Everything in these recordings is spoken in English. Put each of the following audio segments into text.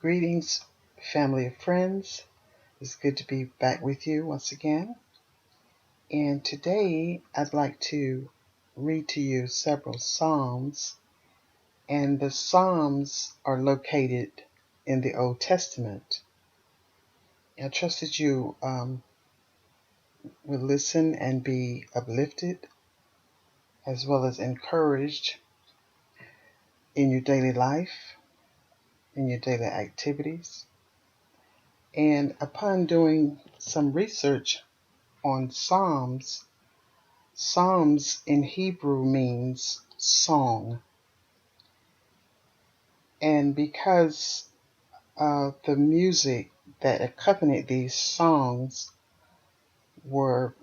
Greetings, family and friends. It's good to be back with you once again. And today I'd like to read to you several Psalms. And the Psalms are located in the Old Testament. I trust that you will listen and be uplifted as well as encouraged in your daily life, in your daily activities. And upon doing some research on Psalms in Hebrew means song. And because the music that accompanied these songs were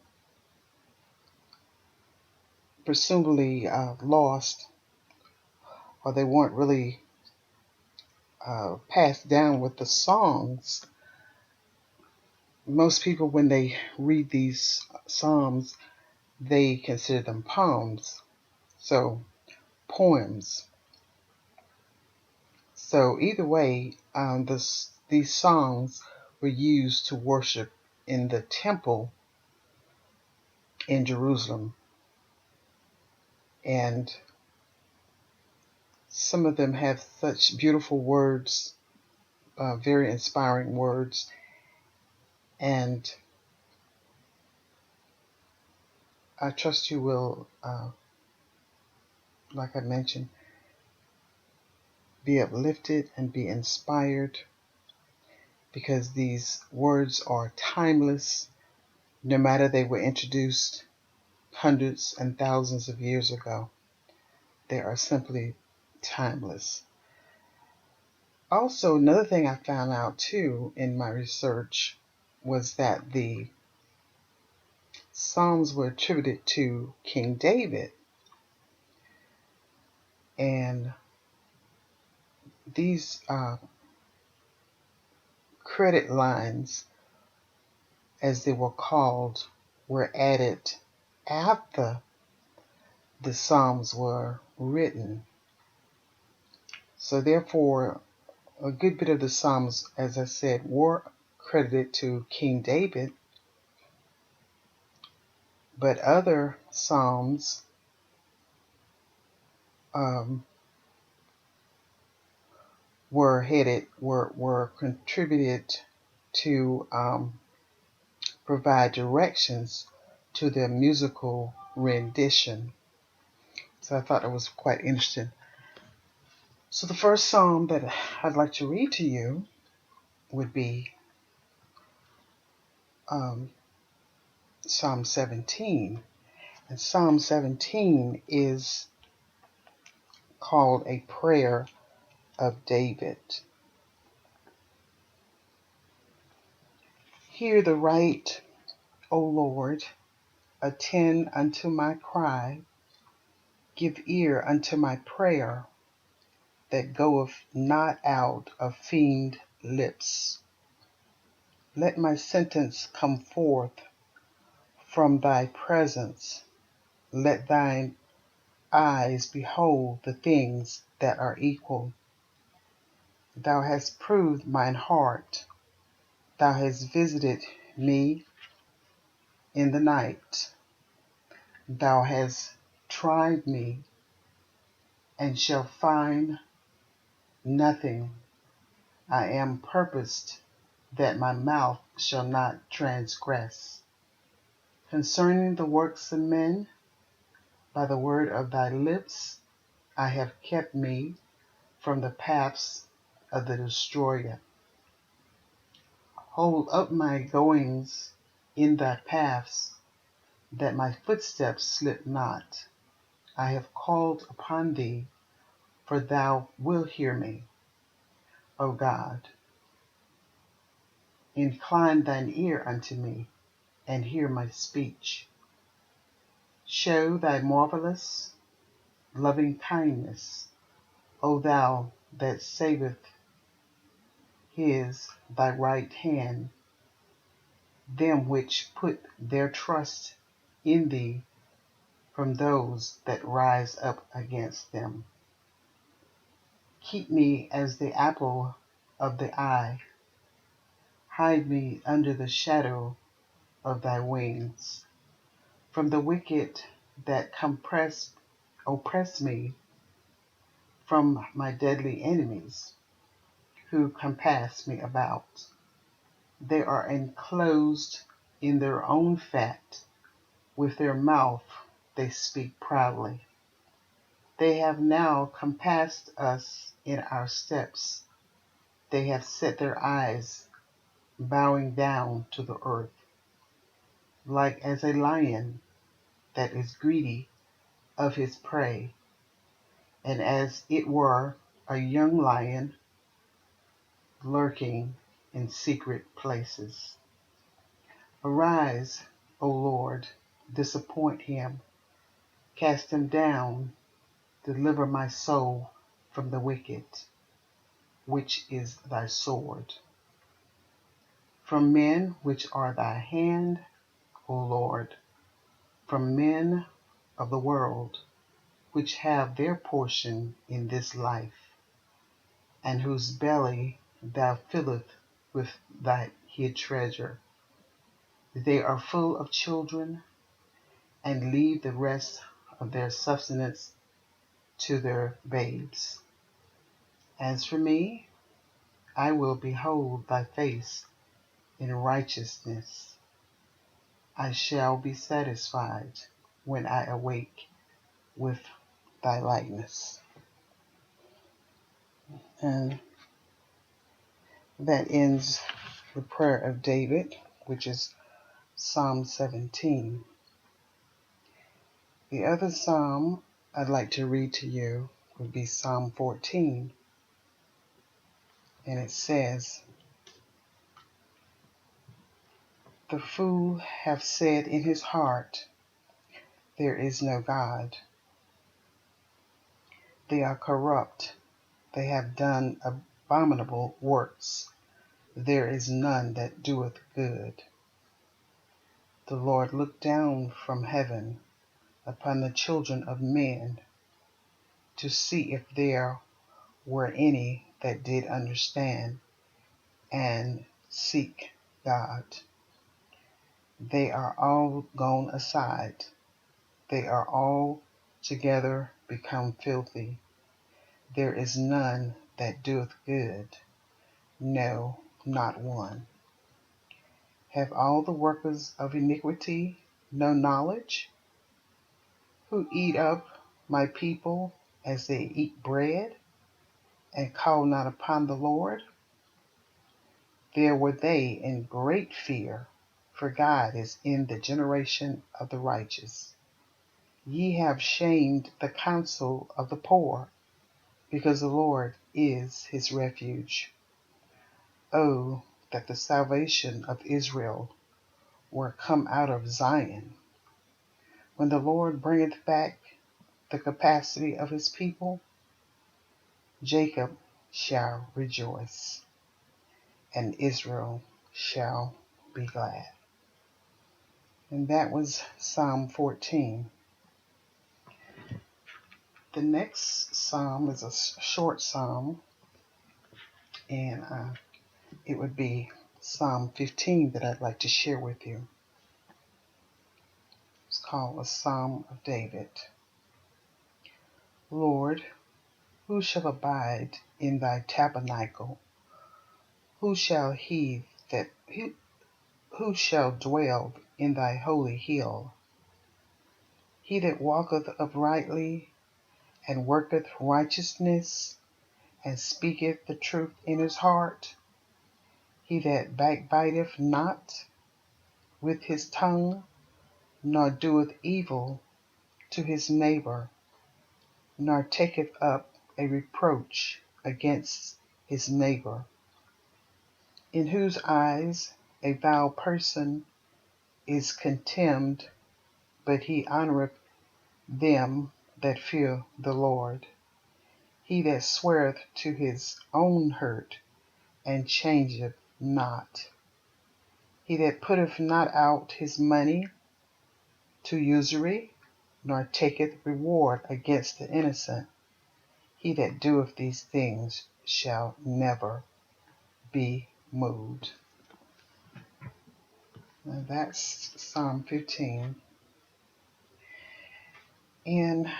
presumably lost, or they weren't really passed down with the songs, most people, when they read these Psalms, they consider them poems. So, poems. So either way, these songs were used to worship in the temple in Jerusalem. And some of them have such beautiful words, very inspiring words. And I trust you will, like I mentioned, be uplifted and be inspired, because these words are timeless, no matter they were introduced hundreds and thousands of years ago. They are simply timeless. Also, another thing I found out too in my research was that the Psalms were attributed to King David. And these credit lines, as they were called, were added after the Psalms were written. So therefore, a good bit of the Psalms, as I said, were credited to King David, but other Psalms were contributed to provide directions to their musical rendition. So I thought it was quite interesting. So the first psalm that I'd like to read to you would be Psalm 17. And Psalm 17 is called a prayer of David. Hear the right, O Lord, attend unto my cry, give ear unto my prayer that goeth not out of feigned lips. Let my sentence come forth from thy presence. Let thine eyes behold the things that are equal. Thou hast proved mine heart. Thou hast visited me in the night. Thou hast tried me, and shall find nothing. I am purposed that my mouth shall not transgress. Concerning the works of men, by the word of thy lips, I have kept me from the paths of the destroyer. Hold up my goings in thy paths, that my footsteps slip not. I have called upon thee, for thou wilt hear me, O God. Incline thine ear unto me, and hear my speech. Show thy marvelous loving kindness, O thou that saveth thy right hand, them which put their trust in thee from those that rise up against them. Keep me as the apple of the eye. Hide me under the shadow of thy wings. From the wicked that oppress me, from my deadly enemies who compass me about. They are enclosed in their own fat. With their mouth they speak proudly. They have now compassed us in our steps. They have set their eyes, bowing down to the earth, like as a lion that is greedy of his prey, and as it were a young lion lurking in secret places. Arise, O Lord, disappoint him, cast him down, deliver my soul from the wicked, which is thy sword. From men which are thy hand, O Lord, from men of the world, which have their portion in this life, and whose belly thou fillest with thy hid treasure. They are full of children, and leave the rest of their substance to their babes. As for me, I will behold thy face in righteousness. I shall be satisfied when I awake with thy likeness. And that ends the prayer of David, which is Psalm 17. The other psalm I'd like to read to you would be Psalm 14. And it says, The fool hath said in his heart, There is no God. They are corrupt. They have done abominable works. There is none that doeth good. The Lord looked down from heaven upon the children of men to see if there were any that did understand and seek God. They are all gone aside. They are all together become filthy. There is none that doeth good, no, not one. Have all the workers of iniquity no knowledge? Who eat up my people as they eat bread, and call not upon the Lord? There were they in great fear, for God is in the generation of the righteous. Ye have shamed the counsel of the poor, because the Lord is his refuge. Oh, that the salvation of Israel were come out of Zion. When the Lord bringeth back the capacity of his people, Jacob shall rejoice, and Israel shall be glad. And that was Psalm 14. The next psalm is a short psalm, and it would be Psalm 15 that I'd like to share with you. It's called a Psalm of David. Lord, who shall abide in thy tabernacle? Who shall who shall dwell in thy holy hill? He that walketh uprightly, and worketh righteousness, and speaketh the truth in his heart. He that backbiteth not with his tongue, nor doeth evil to his neighbor, nor taketh up a reproach against his neighbor, in whose eyes a vile person is contemned, but he honoreth them that fear the Lord. He that sweareth to his own hurt, and changeth not. He that putteth not out his money to usury, nor taketh reward against the innocent. He that doeth these things shall never be moved. Now that's Psalm 15. And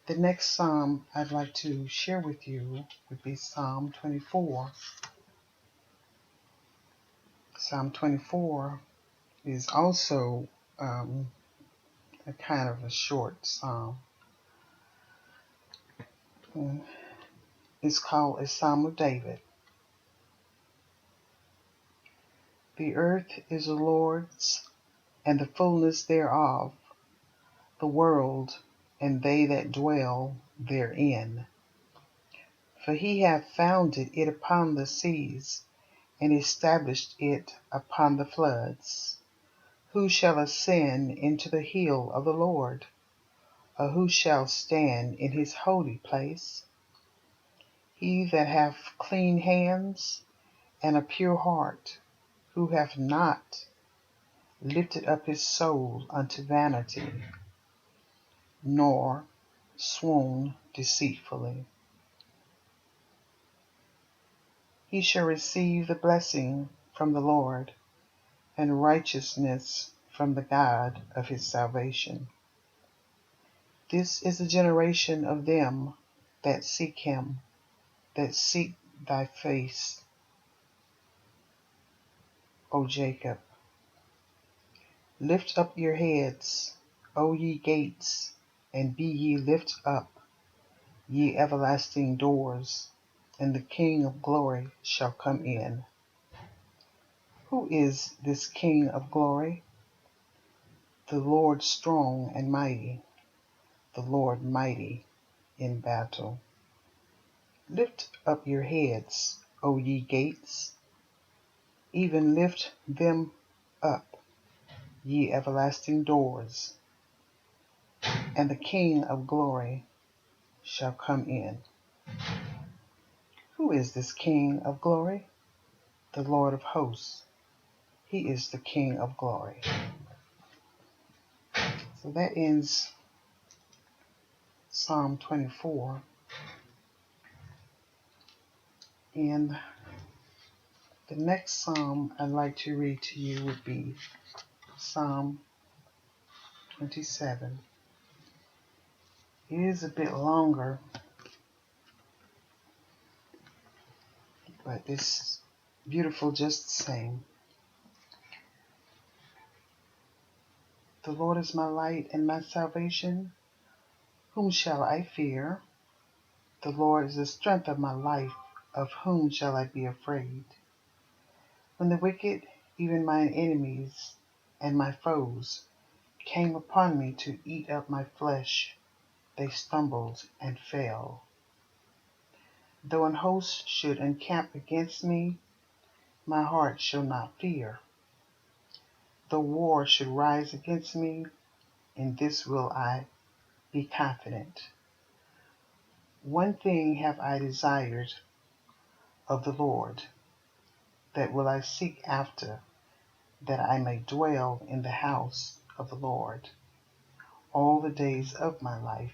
the next psalm I'd like to share with you would be Psalm 24. Psalm 24 is also a kind of a short psalm. It's called a Psalm of David. The earth is the Lord's, and the fullness thereof, the world, and they that dwell therein. For he hath founded it upon the seas, and established it upon the floods. Who shall ascend into the hill of the Lord? Or who shall stand in his holy place? He that hath clean hands and a pure heart, who hath not lifted up his soul unto vanity, nor sworn deceitfully. He shall receive the blessing from the Lord, and righteousness from the God of his salvation. This is the generation of them that seek him, that seek thy face, O Jacob. Lift up your heads, O ye gates, and be ye lift up, ye everlasting doors, and the King of glory shall come in. Who is this King of glory? The Lord strong and mighty, the Lord mighty in battle. Lift up your heads, O ye gates, even lift them up, ye everlasting doors, and the King of glory shall come in. Who is this King of glory? The Lord of hosts. He is the King of glory. So that ends Psalm 24. And the next psalm I'd like to read to you would be Psalm 27. It is a bit longer, but it's beautiful just the same. The Lord is my light and my salvation. Whom shall I fear? The Lord is the strength of my life. Of whom shall I be afraid? When the wicked, even mine enemies and my foes, came upon me to eat up my flesh, they stumbled and fell. Though an host should encamp against me, my heart shall not fear. Though war should rise against me, in this will I be confident. One thing have I desired of the Lord, that will I seek after, that I may dwell in the house of the Lord all the days of my life,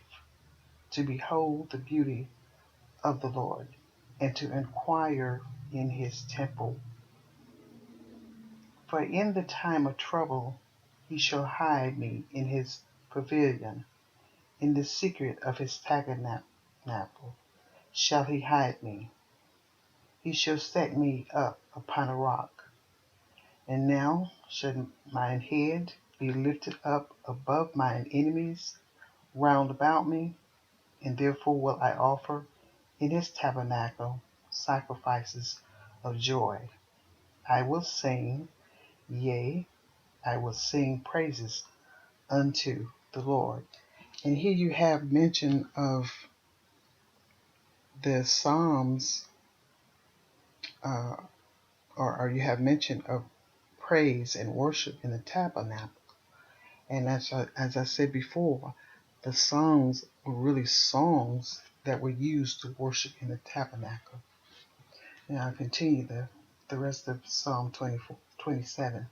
to behold the beauty of the Lord, and to inquire in his temple. For in the time of trouble he shall hide me in his pavilion, in the secret of his tabernacle shall he hide me. He shall set me up upon a rock. And now shall mine head be lifted up above mine enemies round about me, and therefore will I offer in his tabernacle sacrifices of joy. I will sing, yea, I will sing praises unto the Lord. And here you have mention of the Psalms, or you have mention of praise and worship in the tabernacle. And as I said before, the songs were really songs that were used to worship in the tabernacle. Now I'll continue the rest of Psalm 27.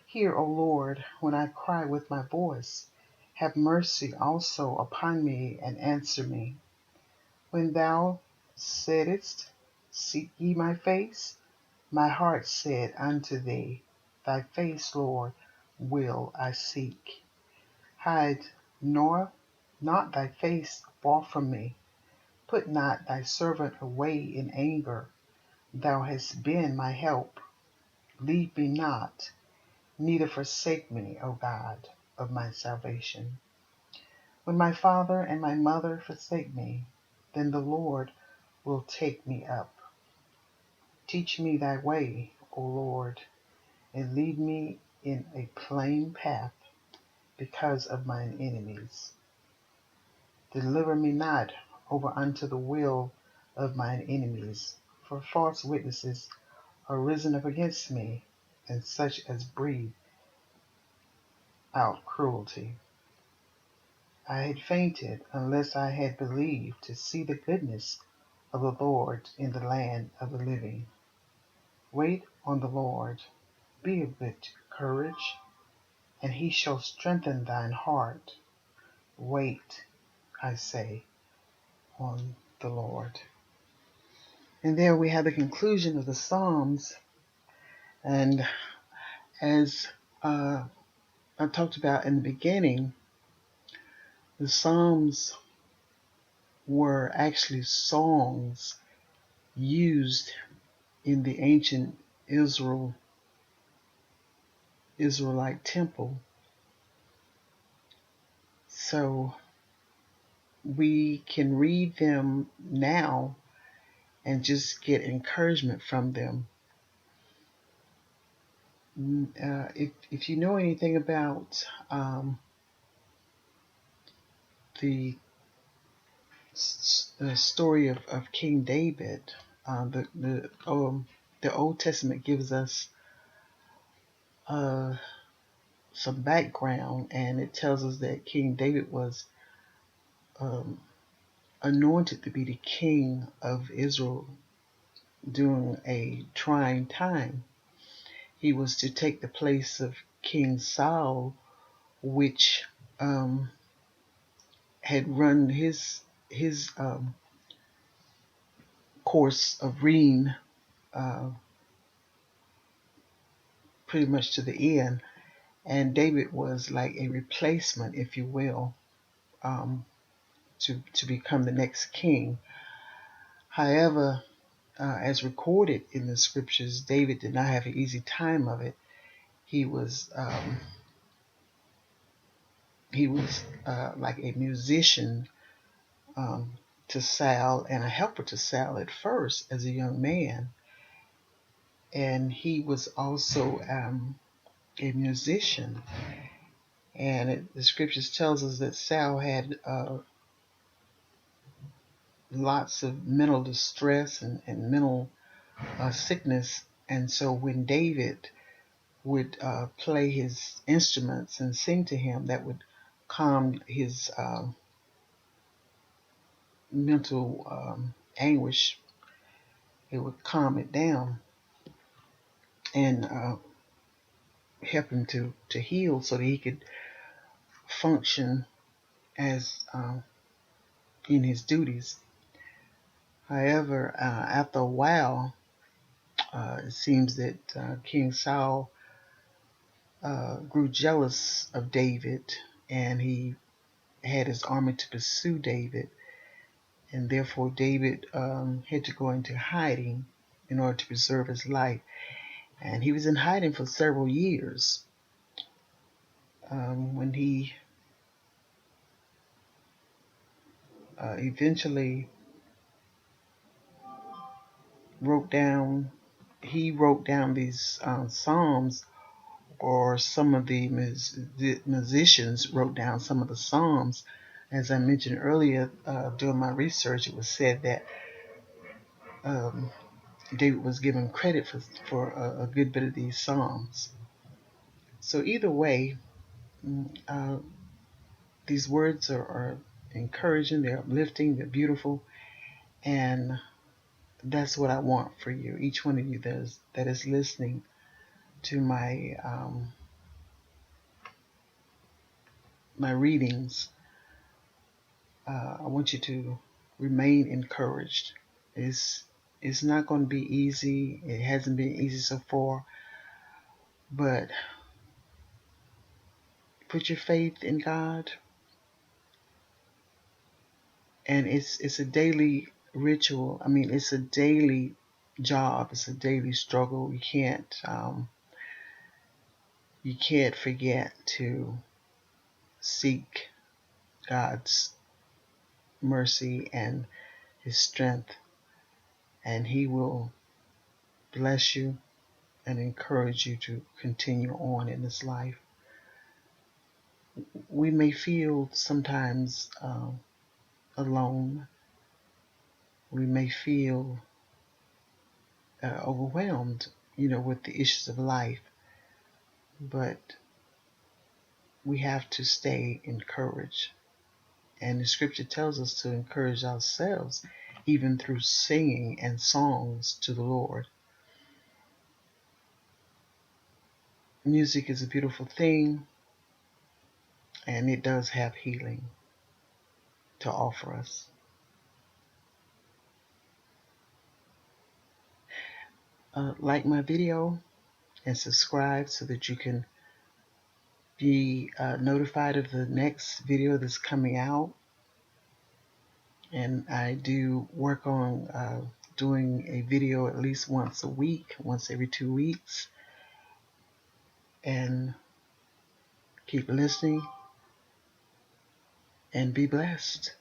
Hear, O Lord, when I cry with my voice. Have mercy also upon me and answer me. When thou saidst, Seek ye my face? My heart said unto thee, Thy face, Lord, will I seek. Hide nor not thy face far from me. Put not thy servant away in anger. Thou hast been my help. Leave me not, neither forsake me, O God of my salvation. When my father and my mother forsake me, then the Lord will take me up. Teach me thy way, O Lord, and lead me in a plain path because of mine enemies. Deliver me not over unto the will of mine enemies, for false witnesses are risen up against me, and such as breathe out cruelty. I had fainted unless I had believed to see the goodness of the Lord in the land of the living. Wait on the Lord, be of good courage, and he shall strengthen thine heart. Wait, I say, on the Lord. And there we have the conclusion of the Psalms. And as I talked about in the beginning, the Psalms were actually songs used in the ancient Israelite temple. So we can read them now and just get encouragement from them. If you know anything about the story of King David, the Old Testament gives us some background, and it tells us that King David was um, anointed to be the king of Israel during a trying time. He was to take the place of King Saul, which had run his course of reign uh, pretty much to the end, and David was like a replacement, if you will, um, to become the next king. However, as recorded in the scriptures, David did not have an easy time of it. He was like a musician um, to Saul and a helper to Saul at first as a young man, and he was also a musician. And the scriptures tells us that Saul had lots of mental distress and mental sickness, and so when David would play his instruments and sing to him, that would calm his mental anguish. It would calm it down and help him to heal so that he could function as in his duties. However, after a while, it seems that King Saul grew jealous of David, and he had his army to pursue David, and therefore David had to go into hiding in order to preserve his life. And he was in hiding for several years. When he eventually wrote down, he wrote down these psalms, or some of the musicians wrote down some of the psalms. As I mentioned earlier, during my research, it was said that um, David was given credit for a good bit of these psalms. So either way, uh, these words are encouraging, they're uplifting, they're beautiful, and that's what I want for you, each one of you that is listening to my readings. I want you to remain encouraged. It's not going to be easy. It hasn't been easy so far, but put your faith in God, and it's a daily ritual. I mean, it's a daily job. It's a daily struggle. You can't forget to seek God's mercy and His strength, and He will bless you and encourage you to continue on in this life. We may feel sometimes alone. We may feel overwhelmed, with the issues of life, but we have to stay encouraged. And the scripture tells us to encourage ourselves, even through singing and songs to the Lord. Music is a beautiful thing, and it does have healing to offer us. Like my video and subscribe so that you can be notified of the next video that's coming out. And I do work on doing a video at least once a week, once every 2 weeks. And keep listening and be blessed.